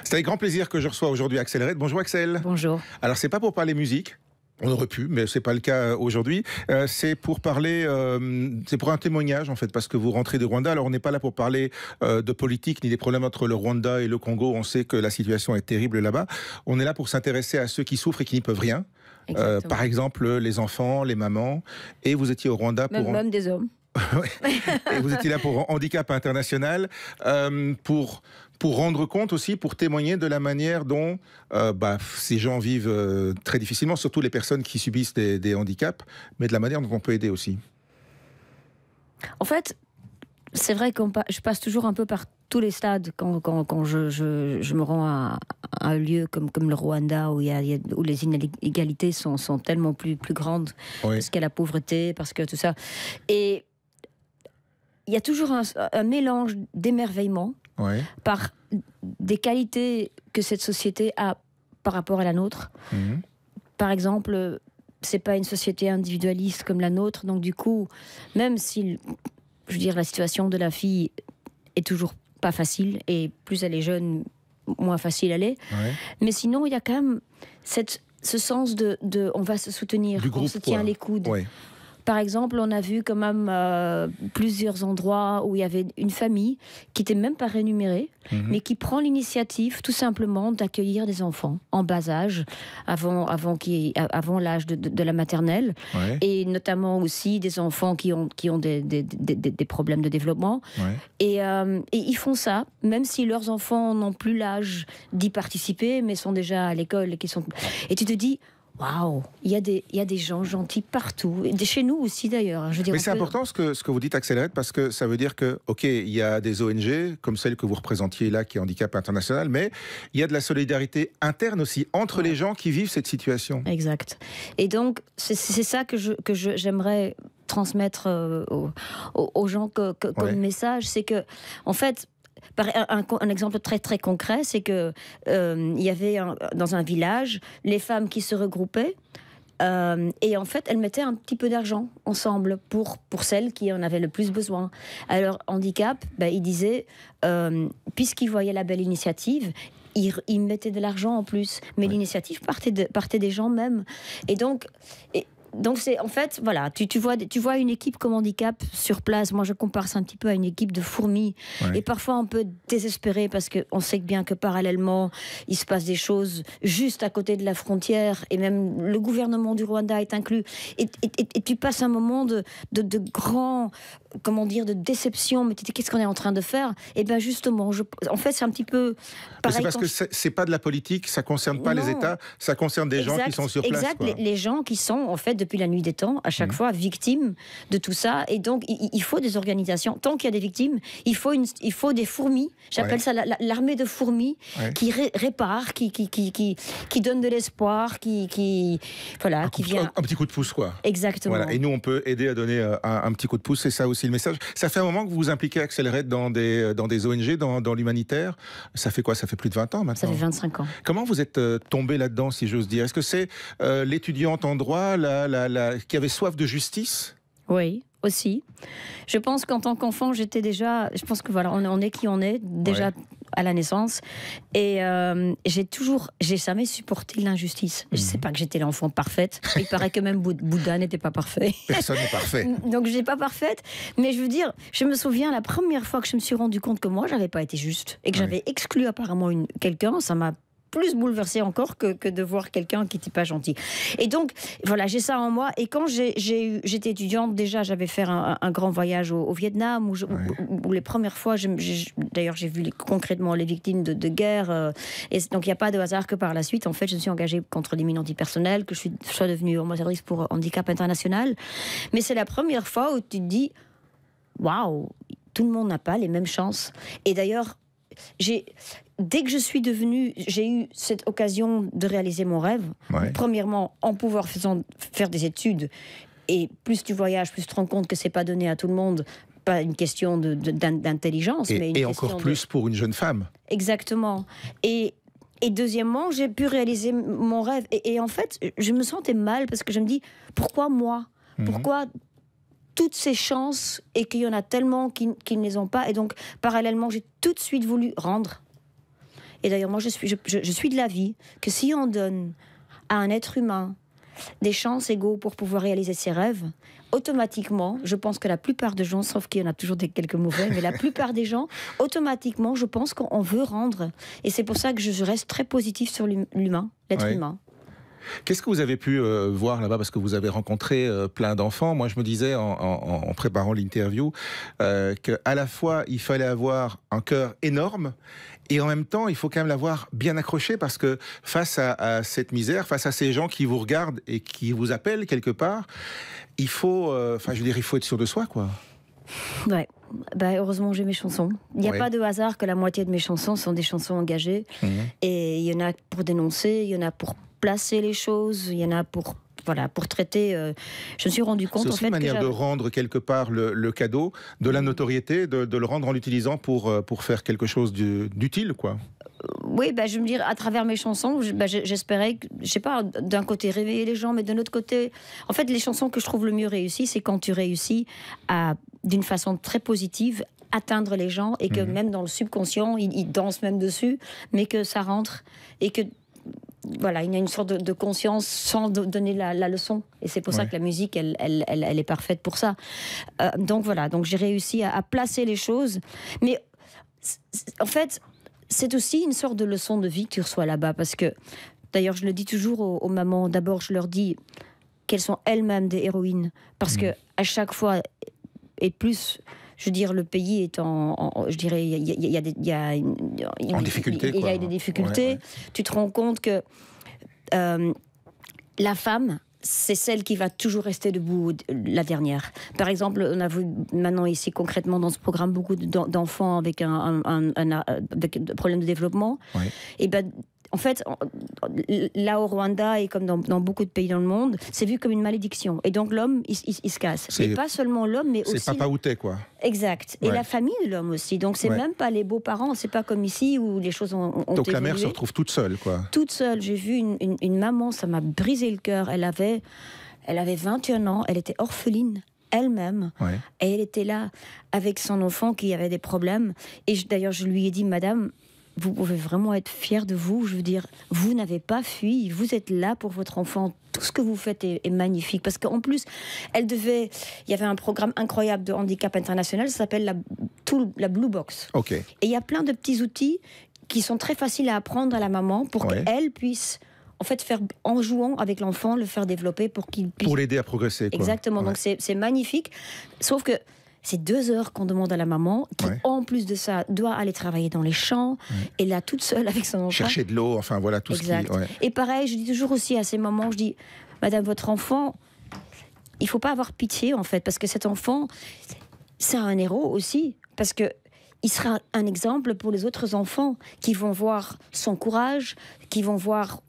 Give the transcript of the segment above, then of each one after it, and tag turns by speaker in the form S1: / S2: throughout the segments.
S1: C'est avec grand plaisir que je reçois aujourd'hui Axel Red. Bonjour Axel.
S2: Bonjour.
S1: Alors c'est pas pour parler musique. On aurait pu, mais c'est pas le cas aujourd'hui. C'est pour parler, c'est pour un témoignage en fait, parce que vous rentrez du Rwanda. Alors on n'est pas là pour parler de politique ni des problèmes entre le Rwanda et le Congo. On sait que la situation est terrible là-bas. On est là pour s'intéresser à ceux qui souffrent et qui n'y peuvent rien. Par exemple, les enfants, les mamans. Et vous étiez au Rwanda pour
S2: même des hommes.
S1: Et vous étiez là pour Handicap International, pour rendre compte aussi, pour témoigner de la manière dont ces gens vivent très difficilement, surtout les personnes qui subissent des handicaps, mais de la manière dont on peut aider aussi.
S2: En fait, c'est vrai que je passe toujours un peu par tous les stades quand je me rends à un lieu comme le Rwanda où les inégalités sont tellement plus grandes, parce qu'il y a la pauvreté, parce que tout ça. Et il y a toujours un mélange d'émerveillement par des qualités que cette société a par rapport à la nôtre. Par exemple, c'est pas une société individualiste comme la nôtre, donc du coup, même si, je veux dire, la situation de la fille est toujours pas facile, et plus elle est jeune, moins facile elle est. Mais sinon, il y a quand même ce sens de on va se soutenir, on se tient les coudes. Par exemple, on a vu quand même plusieurs endroits où il y avait une famille qui n'était même pas rémunérée, mais qui prend l'initiative tout simplement d'accueillir des enfants en bas âge, avant l'âge de la maternelle, et notamment aussi des enfants qui ont des problèmes de développement. Et ils font ça, même si leurs enfants n'ont plus l'âge d'y participer, mais sont déjà à l'école. Et tu te dis... Waouh, il y a des gens gentils partout, et chez nous aussi d'ailleurs.
S1: Mais c'est important ce que vous dites, Axel Red, parce que ça veut dire que, ok, il y a des ONG comme celle que vous représentiez là, qui est Handicap International, mais il y a de la solidarité interne aussi entre les gens qui vivent cette situation. Exact.
S2: Et donc c'est ça que j'aimerais transmettre aux gens comme message, c'est que en fait. Un exemple très très concret, c'est que il y avait dans un village les femmes qui se regroupaient et en fait elles mettaient un petit peu d'argent ensemble pour celles qui en avaient le plus besoin. Alors Handicap, ils disaient puisqu'ils voyaient la belle initiative, ils mettaient de l'argent en plus, mais l'initiative partait des gens même. Donc c'est en fait voilà, tu vois une équipe comme Handicap sur place. Moi je compare ça un petit peu à une équipe de fourmis, et parfois un peu désespéré parce que on sait bien que parallèlement il se passe des choses juste à côté de la frontière, et même le gouvernement du Rwanda est inclus, et tu passes un moment de grand, comment dire, de déception. Mais tu dis qu'est-ce qu'on est en train de faire? Et bien justement, en fait c'est un petit peu pareil. C'est parce que c'est pas de la politique, ça concerne pas les États, ça concerne des gens qui sont sur place. Les gens qui sont en fait depuis la nuit des temps, à chaque fois, victimes de tout ça. Et donc, il faut des organisations. Tant qu'il y a des victimes, il faut des fourmis. J'appelle ça l'armée de fourmis qui répare, qui donne de l'espoir, qui vient...
S1: Un petit coup de pouce, quoi.
S2: Exactement.
S1: Voilà. Et nous, on peut aider à donner un petit coup de pouce. C'est ça aussi le message. Ça fait un moment que vous vous impliquez, Axel Red, dans des ONG, dans l'humanitaire. Ça fait quoi? Ça fait plus de 20 ans maintenant?
S2: Ça fait 25 ans.
S1: Comment vous êtes tombé là-dedans, si j'ose dire? Est-ce que c'est l'étudiante en droit, qui avait soif de justice?
S2: Oui, aussi. Je pense qu'en tant qu'enfant, j'étais déjà... Je pense que voilà, on est qui on est, déjà à la naissance. Et j'ai jamais supporté l'injustice. Je sais pas que j'étais l'enfant parfaite. Il paraît que même Bouddha n'était pas parfait.
S1: Personne n'est parfait.
S2: Donc je n'étais pas parfaite. Mais je veux dire, je me souviens la première fois que je me suis rendu compte que moi, j'avais pas été juste. Et que j'avais exclu apparemment quelqu'un. Ça m'a plus bouleversée encore que de voir quelqu'un qui n'était pas gentil. Et donc, voilà, j'ai ça en moi. Et quand j'étais étudiante, déjà, j'avais fait un grand voyage au Vietnam, où les premières fois, d'ailleurs, j'ai vu concrètement les victimes de guerre. Et donc, il n'y a pas de hasard que par la suite, en fait, je me suis engagée contre les mines antipersonnelles, que je sois devenue ambassadrice pour Handicap International. Mais c'est la première fois où tu te dis, waouh, tout le monde n'a pas les mêmes chances. Et d'ailleurs, dès que j'ai eu cette occasion de réaliser mon rêve, premièrement, en pouvoir faire des études, et plus tu voyages, plus tu te rends compte que c'est pas donné à tout le monde, pas une question d'intelligence, mais une question
S1: encore plus pour une jeune femme.
S2: Exactement. Et deuxièmement, j'ai pu réaliser mon rêve. Et en fait, je me sentais mal parce que je me dis, pourquoi moi? Pourquoi toutes ces chances et qu'il y en a tellement qui ne les ont pas? Et donc, parallèlement, j'ai tout de suite voulu rendre. Et d'ailleurs, moi, je suis de l'avis que si on donne à un être humain des chances égaux pour pouvoir réaliser ses rêves, automatiquement, je pense que la plupart des gens, sauf qu'il y en a toujours quelques mauvais, mais la plupart des gens, automatiquement, je pense qu'on veut rendre. Et c'est pour ça que je reste très positive sur l'humain, l'être humain.
S1: Qu'est-ce que vous avez pu voir là-bas, parce que vous avez rencontré plein d'enfants. Moi, je me disais en préparant l'interview qu'à la fois, il fallait avoir un cœur énorme et en même temps, il faut quand même l'avoir bien accroché, parce que face à cette misère, face à ces gens qui vous regardent et qui vous appellent quelque part, il faut, il faut être sûr de soi, quoi.
S2: Ouais. Bah, heureusement, j'ai mes chansons. Il n'y a pas de hasard que la moitié de mes chansons sont des chansons engagées. Et il y en a pour dénoncer, il y en a pour placer les choses, il y en a pour traiter. Je me suis rendu compte,
S1: c'est aussi
S2: en fait,
S1: une manière de rendre quelque part le cadeau de la notoriété, de le rendre en l'utilisant pour faire quelque chose d'utile, quoi.
S2: Oui, je me dis, à travers mes chansons, j'espérais, je sais pas, d'un côté réveiller les gens, mais d'un autre côté, en fait, les chansons que je trouve le mieux réussies, c'est quand tu réussis à, d'une façon très positive, atteindre les gens, et que même dans le subconscient, ils dansent même dessus, mais que ça rentre, et que voilà, il y a une sorte de conscience sans donner la leçon. Et c'est pour ça que la musique, elle est parfaite pour ça. Donc voilà, donc j'ai réussi à placer les choses. Mais en fait, c'est aussi une sorte de leçon de vie que tu reçois là-bas. Parce que, d'ailleurs, je le dis toujours aux mamans, d'abord, je leur dis qu'elles sont elles-mêmes des héroïnes. Parce que à chaque fois, et plus... Je veux dire, le pays est je dirais, il y a des difficultés. Tu te rends compte que la femme, c'est celle qui va toujours rester debout, la dernière. Par exemple, on a vu maintenant ici concrètement dans ce programme beaucoup d'enfants avec avec un problème de développement. Et en fait, là au Rwanda et comme dans beaucoup de pays dans le monde, c'est vu comme une malédiction. Et donc l'homme, il se casse. Et pas seulement l'homme, mais aussi...
S1: C'est papa outé, quoi.
S2: Exact. Et la famille de l'homme aussi. Donc c'est même pas les beaux-parents, c'est pas comme ici où les choses ont
S1: donc
S2: évolué.
S1: La mère se retrouve toute seule, quoi.
S2: Toute seule. J'ai vu une maman, ça m'a brisé le cœur. Elle avait 21 ans, elle était orpheline elle-même. Et elle était là avec son enfant qui avait des problèmes. Et d'ailleurs, je lui ai dit, madame, vous pouvez vraiment être fière de vous. Je veux dire, vous n'avez pas fui. Vous êtes là pour votre enfant. Tout ce que vous faites est magnifique. Parce qu'en plus, il y avait un programme incroyable de handicap international. Ça s'appelle la Blue Box. Et il y a plein de petits outils qui sont très faciles à apprendre à la maman pour qu'elle puisse... En fait, faire en jouant avec l'enfant, le faire développer pour qu'il puisse...
S1: Pour l'aider à progresser, quoi.
S2: Exactement. Donc c'est magnifique. Sauf que c'est 2 heures qu'on demande à la maman, qui en plus de ça doit aller travailler dans les champs, et là toute seule avec son enfant.
S1: Chercher de l'eau, enfin voilà tout ce qui...
S2: Et pareil, je dis toujours aussi à ces mamans, je dis, madame, votre enfant, il faut pas avoir pitié en fait, parce que cet enfant, c'est un héros aussi, parce que il sera un exemple pour les autres enfants qui vont voir son courage, qui vont voir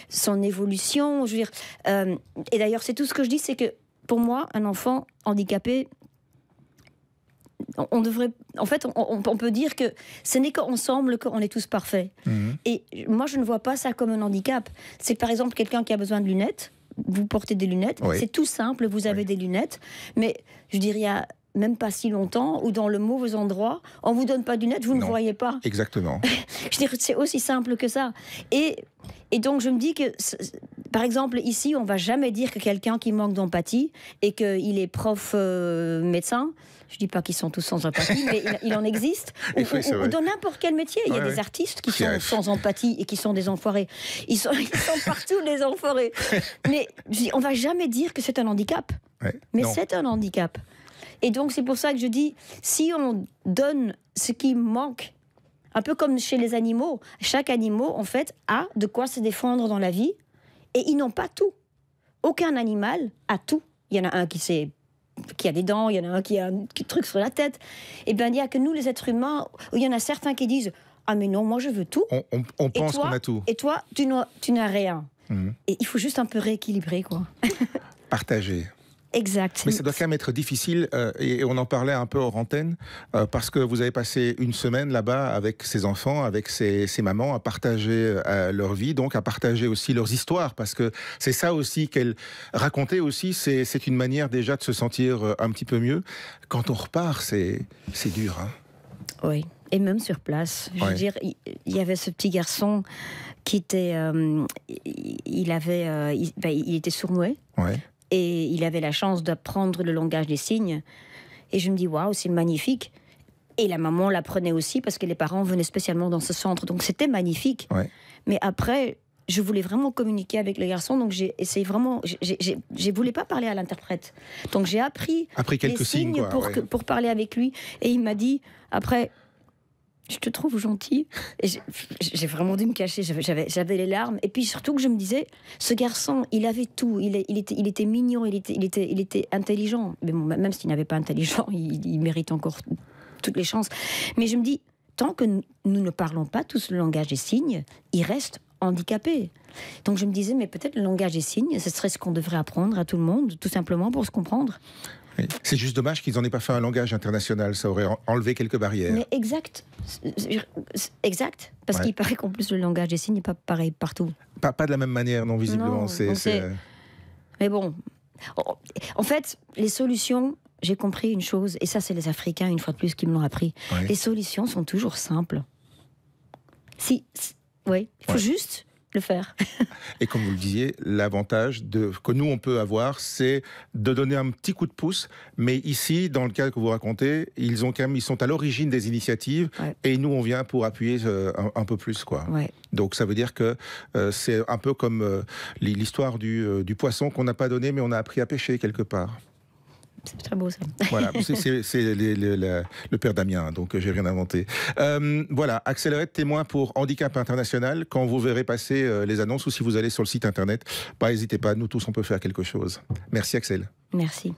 S2: son évolution. Je veux dire, et d'ailleurs, c'est tout ce que je dis, c'est que pour moi, un enfant handicapé, on devrait... En fait, on peut dire que ce n'est qu'ensemble qu'on est tous parfaits. Et moi, je ne vois pas ça comme un handicap. C'est par exemple quelqu'un qui a besoin de lunettes. Vous portez des lunettes. C'est tout simple, vous avez des lunettes. Mais je dirais... Il y a même pas si longtemps, ou dans le mauvais endroit, on vous donne pas de lunettes, vous ne voyez pas.
S1: Exactement.
S2: Je dirais, c'est aussi simple que ça. Et donc je me dis que, par exemple, ici, on va jamais dire que quelqu'un qui manque d'empathie et qu'il est prof médecin, je dis pas qu'ils sont tous sans empathie, mais il en existe, ou dans n'importe quel métier. Il y a des artistes qui sont sans empathie et qui sont des enfoirés. Ils sont partout des enfoirés. Mais je dis, on va jamais dire que c'est un handicap. Mais c'est un handicap. Et donc, c'est pour ça que je dis, si on donne ce qui manque, un peu comme chez les animaux, chaque animal, en fait, a de quoi se défendre dans la vie, et ils n'ont pas tout. Aucun animal a tout. Il y en a un qui a des dents, il y en a un qui a un truc sur la tête. Et bien, il n'y a que nous, les êtres humains, où il y en a certains qui disent, ah mais non, moi je veux tout.
S1: On pense qu'on a tout.
S2: Et toi, tu n'as rien. Et il faut juste un peu rééquilibrer, quoi.
S1: Partager.
S2: Exact.
S1: Mais ça doit quand même être difficile, et on en parlait un peu hors antenne, parce que vous avez passé une semaine là-bas avec ces enfants, avec ces mamans, à partager leur vie, donc à partager aussi leurs histoires, parce que c'est ça aussi qu'elles racontaient aussi, c'est une manière déjà de se sentir un petit peu mieux. Quand on repart, c'est dur, hein.
S2: Oui, Et même sur place. Je veux dire, il y avait ce petit garçon qui était... il était sourd-muet.
S1: Ouais.
S2: Et il avait la chance d'apprendre le langage des signes. Et je me dis, waouh, c'est magnifique. Et la maman l'apprenait aussi parce que les parents venaient spécialement dans ce centre. Donc c'était magnifique.
S1: Ouais.
S2: Mais après, je voulais vraiment communiquer avec le garçon. Donc j'ai essayé vraiment... Je voulais pas parler à l'interprète. Donc j'ai appris
S1: quelques
S2: les signes pour parler avec lui. Et il m'a dit, après... Je te trouve gentil. Et j'ai vraiment dû me cacher. J'avais les larmes. Et puis surtout que je me disais, ce garçon, il avait tout. Il était mignon, il était intelligent. Mais bon, même s'il n'avait pas intelligent, il mérite encore toutes les chances. Mais je me dis, tant que nous ne parlons pas tous le langage des signes, il reste handicapé. Donc je me disais, mais peut-être le langage des signes, ce serait ce qu'on devrait apprendre à tout le monde, tout simplement pour se comprendre.
S1: Oui. C'est juste dommage qu'ils n'en aient pas fait un langage international, ça aurait enlevé quelques barrières.
S2: Mais exact, parce qu'il paraît qu'en plus le langage des signes n'est pas pareil partout.
S1: Pas de la même manière, non, visiblement.
S2: Non, mais bon, en fait, les solutions, j'ai compris une chose, et ça c'est les Africains, une fois de plus, qui me l'ont appris. Les solutions sont toujours simples. Il faut juste le faire.
S1: Et comme vous le disiez, l'avantage que nous on peut avoir, c'est de donner un petit coup de pouce. Mais ici, dans le cas que vous racontez, ils sont à l'origine des initiatives, et nous on vient pour appuyer un peu plus, quoi. Donc ça veut dire que c'est un peu comme l'histoire du poisson qu'on n'a pas donné, mais on a appris à pêcher quelque part.
S2: C'est très beau ça.
S1: Voilà, c'est le père Damien, donc j'ai rien inventé. Voilà, Axel Red, témoin pour Handicap International. Quand vous verrez passer les annonces ou si vous allez sur le site internet, n'hésitez pas, nous tous on peut faire quelque chose. Merci Axel.
S2: Merci.